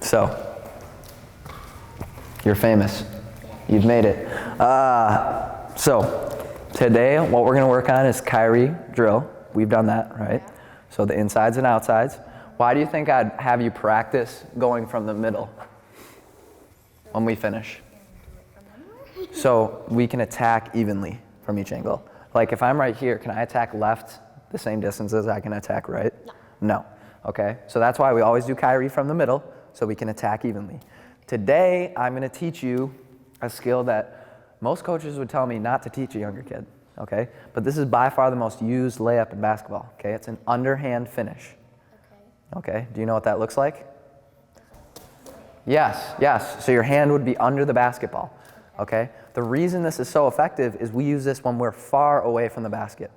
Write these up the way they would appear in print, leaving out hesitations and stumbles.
So, you're famous. You've made it. So, today what we're gonna work on is Kyrie drill. We've done that, right? So the insides and outsides. Why do you think I'd have you practice going from the middle when we finish? So we can attack evenly from each angle. Like if I'm right here, can I attack left the same distance as I can attack right? No. Okay, so that's why we always do Kyrie from the middle, so we can attack evenly. Today, I'm gonna teach you a skill that most coaches would tell me not to teach a younger kid, okay? But this is by far the most used layup in basketball, okay? It's an underhand finish. Okay, do you know what that looks like? Yes, so your hand would be under the basketball, okay? The reason this is so effective is we use this when we're far away from the basket.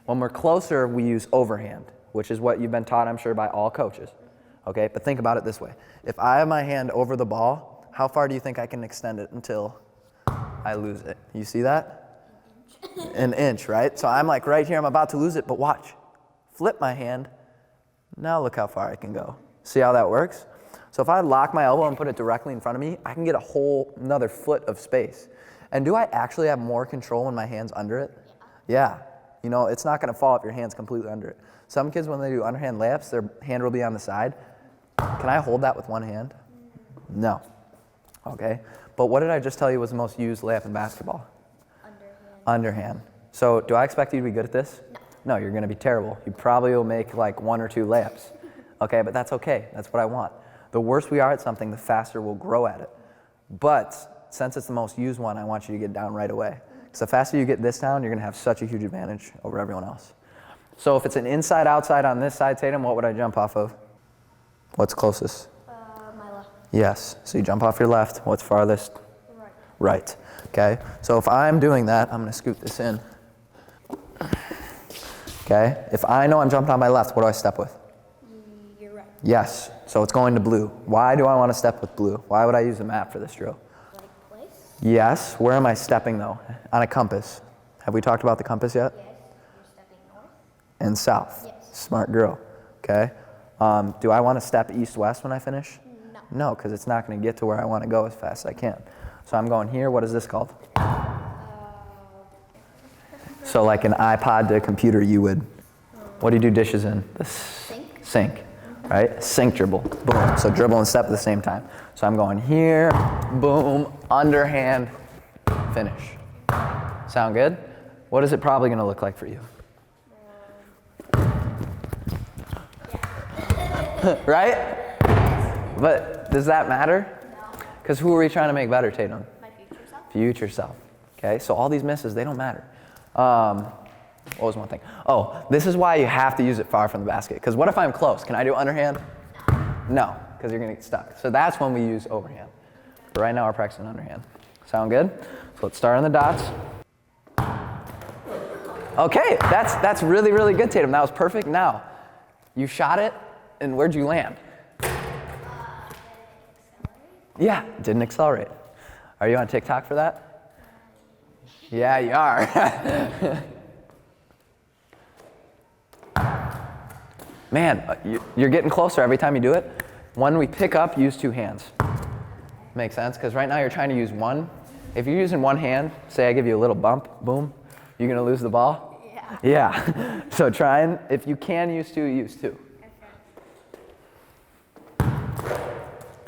When we're closer, we use overhand, which is what you've been taught, I'm sure, by all coaches, okay? But think about it this way. If I have my hand over the ball, how far do you think I can extend it until I lose it? You see that? An inch, right? So I'm like right here, I'm about to lose it, but watch. Flip my hand. Now look how far I can go. See how that works? So if I lock my elbow and put it directly in front of me, I can get a whole another foot of space. And do I actually have more control when my hand's under it? Yeah. You know, it's not gonna fall if your hand's completely under it. Some kids, when they do underhand layups, their hand will be on the side. Can I hold that with one hand? No. Okay. But what did I just tell you was the most used layup in basketball? Underhand. So do I expect you to be good at this? No, you're going to be terrible. You probably will make like 1 or 2 layups. Okay, but that's okay. That's what I want. The worse we are at something, the faster we'll grow at it. But since it's the most used one, I want you to get down right away. Because the faster you get this down, you're going to have such a huge advantage over everyone else. So if it's an inside-outside on this side, Tatum, what would I jump off of? What's closest? My left. Yes. So you jump off your left. What's farthest? Right. Okay. So if I'm doing that, I'm going to scoot this in. Okay. If I know I'm jumping on my left, what do I step with? You're right. Yes. So it's going to blue. Why do I want to step with blue? Why would I use a map for this drill? Like place? Yes. Where am I stepping though? On a compass. Have we talked about the compass yet? Yes. You're stepping north. And south. Yes. Smart girl. Okay. Do I want to step east-west when I finish? No. No, because it's not going to get to where I want to go as fast as I can. So I'm going here. What is this called? So like an iPod to a computer, you would, what do you do dishes in? The sink, right? Sink dribble, boom. So dribble and step at the same time. So I'm going here, boom, underhand, finish. Sound good? What is it probably going to look like for you? Right? But does that matter? No. Because who are we trying to make better, Tatum? My future self. Future self. Okay, so all these misses, they don't matter. What was one thing? Oh, this is why you have to use it far from the basket. Because what if I'm close? Can I do underhand? No, because you're going to get stuck. So that's when we use overhand. But right now we're practicing underhand. Sound good? So let's start on the dots. Okay, that's really, really good, Tatum. That was perfect. Now, you shot it, and where'd you land? Yeah, didn't accelerate. Are you on TikTok for that? Yeah, you are. Man, you're getting closer every time you do it. When we pick up, use 2 hands. Makes sense? Because right now you're trying to use one. If you're using one hand, say I give you a little bump, boom, you're going to lose the ball? Yeah. So try and, if you can use 2, use 2.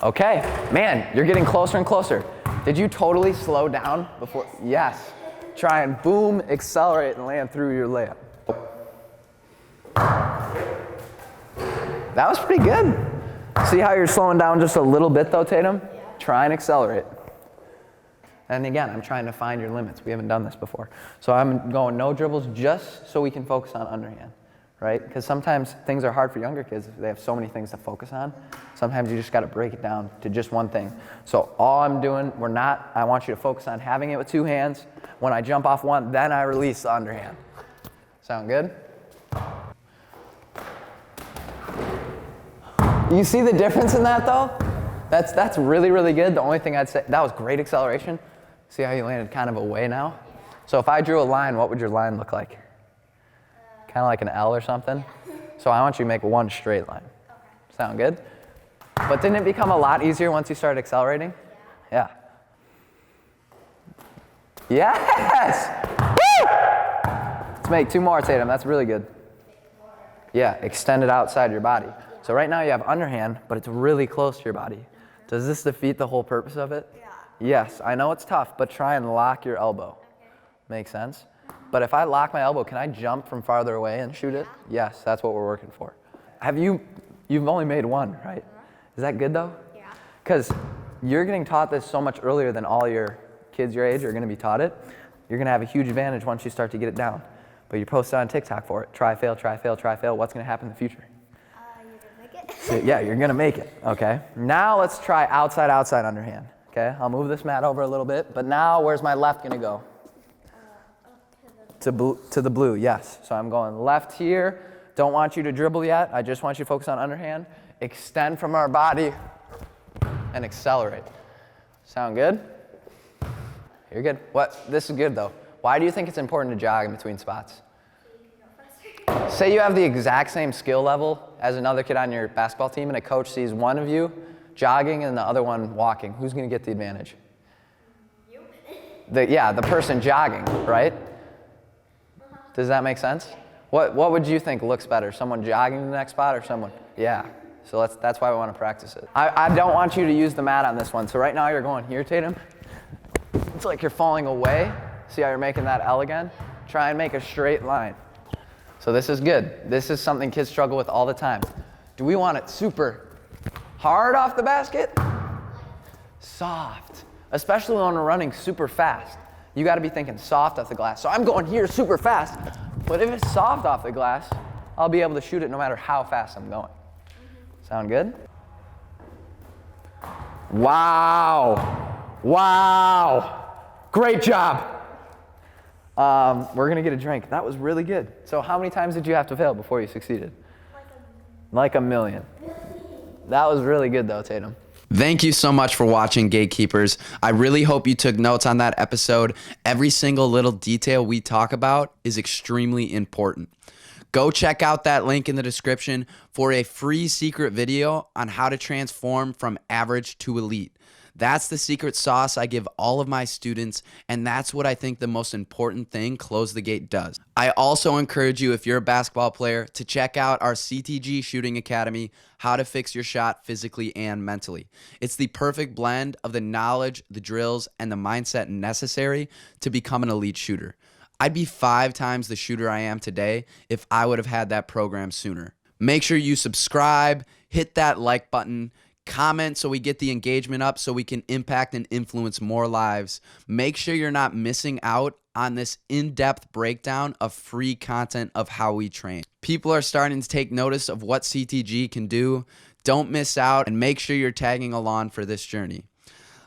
Okay, man, you're getting closer and closer. Did you totally slow down before? Yes. Try and boom, accelerate and land through your layup. That was pretty good. See how you're slowing down just a little bit though, Tatum? Yeah. Try and accelerate. And again, I'm trying to find your limits. We haven't done this before. So I'm going no dribbles just so we can focus on underhand, right? Because sometimes things are hard for younger kids. They have so many things to focus on. Sometimes you just got to break it down to just one thing. So all I'm doing, I want you to focus on having it with 2 hands. When I jump off one, then I release the underhand. Sound good? You see the difference in that though? That's really, really good. The only thing I'd say, that was great acceleration. See how you landed kind of away now? So if I drew a line, what would your line look like? Kind of like an L or something? So I want you to make one straight line. Sound good? But didn't it become a lot easier once you started accelerating? Yeah. Yes! Woo! Let's make 2 more, Tatum. That's really good. Yeah, extend it outside your body. So right now you have underhand, but it's really close to your body. Does this defeat the whole purpose of it? Yeah. Yes, I know it's tough, but try and lock your elbow. Make sense? But if I lock my elbow, can I jump from farther away and shoot it? Yes, that's what we're working for. You've only made 1, right? Is that good though? Yeah. Because you're getting taught this so much earlier than all your kids your age are going to be taught it. You're going to have a huge advantage once you start to get it down. But you post it on TikTok for it. Try, fail, try, fail, try, fail. What's going to happen in the future? You're gonna make it. So, yeah, you're going to make it, okay? Now let's try outside, outside, underhand, okay? I'll move this mat over a little bit, but now where's my left going to go? To the blue, yes. So I'm going left here. Don't want you to dribble yet. I just want you to focus on underhand. Extend from our body and accelerate. Sound good? You're good. What? This is good though. Why do you think it's important to jog in between spots? Say you have the exact same skill level as another kid on your basketball team and a coach sees one of you jogging and the other one walking. Who's going to get the advantage? You? The person jogging, right? Does that make sense? What would you think looks better? Someone jogging to the next spot or someone? Yeah. So that's why we want to practice it. I don't want you to use the mat on this one. So right now you're going here, Tatum. It's like you're falling away. See how you're making that L again? Try and make a straight line. So this is good. This is something kids struggle with all the time. Do we want it super hard off the basket? Soft. Especially when we're running super fast. You got to be thinking soft off the glass. So I'm going here super fast. But if it's soft off the glass, I'll be able to shoot it no matter how fast I'm going. Sound good? Wow. Wow. Great job. We're going to get a drink. That was really good. So how many times did you have to fail before you succeeded? Like a million. That was really good though, Tatum. Thank you so much for watching, Gatekeepers. I really hope you took notes on that episode. Every single little detail we talk about is extremely important. Go check out that link in the description for a free secret video on how to transform from average to elite. That's the secret sauce I give all of my students, and that's what I think the most important thing Close the Gate does. I also encourage you, if you're a basketball player, to check out our CTG Shooting Academy, How to Fix Your Shot Physically and Mentally. It's the perfect blend of the knowledge, the drills, and the mindset necessary to become an elite shooter. I'd be 5 times the shooter I am today if I would have had that program sooner. Make sure you subscribe, hit that like button, comment so we get the engagement up so we can impact and influence more lives. Make sure you're not missing out on this in-depth breakdown of free content of how we train. People are starting to take notice of what CTG can do. Don't miss out and make sure you're tagging along for this journey.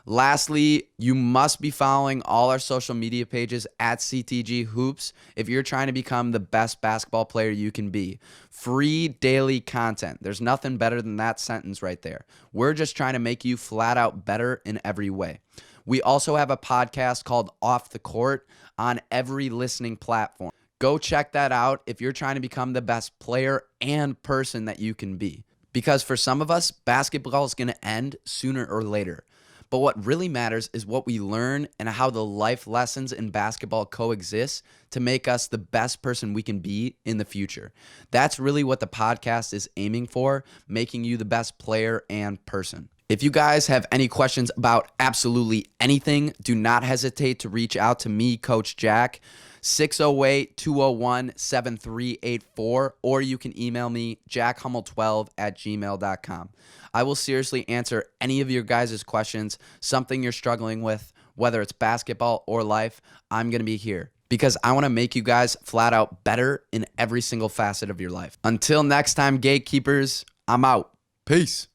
Lastly, you must be following all our social media pages at CTG Hoops if you're trying to become the best basketball player you can be. Free daily content. There's nothing better than that sentence right there. We're just trying to make you flat out better in every way. We also have a podcast called Off the Court on every listening platform. Go check that out if you're trying to become the best player and person that you can be. Because for some of us, basketball is going to end sooner or later. But what really matters is what we learn and how the life lessons in basketball coexist to make us the best person we can be in the future. That's really what the podcast is aiming for, making you the best player and person. If you guys have any questions about absolutely anything, do not hesitate to reach out to me, Coach Jack, 608-201-7384, or you can email me, jackhummel12@gmail.com. I will seriously answer any of your guys' questions, something you're struggling with, whether it's basketball or life. I'm going to be here because I want to make you guys flat out better in every single facet of your life. Until next time, Gatekeepers, I'm out. Peace.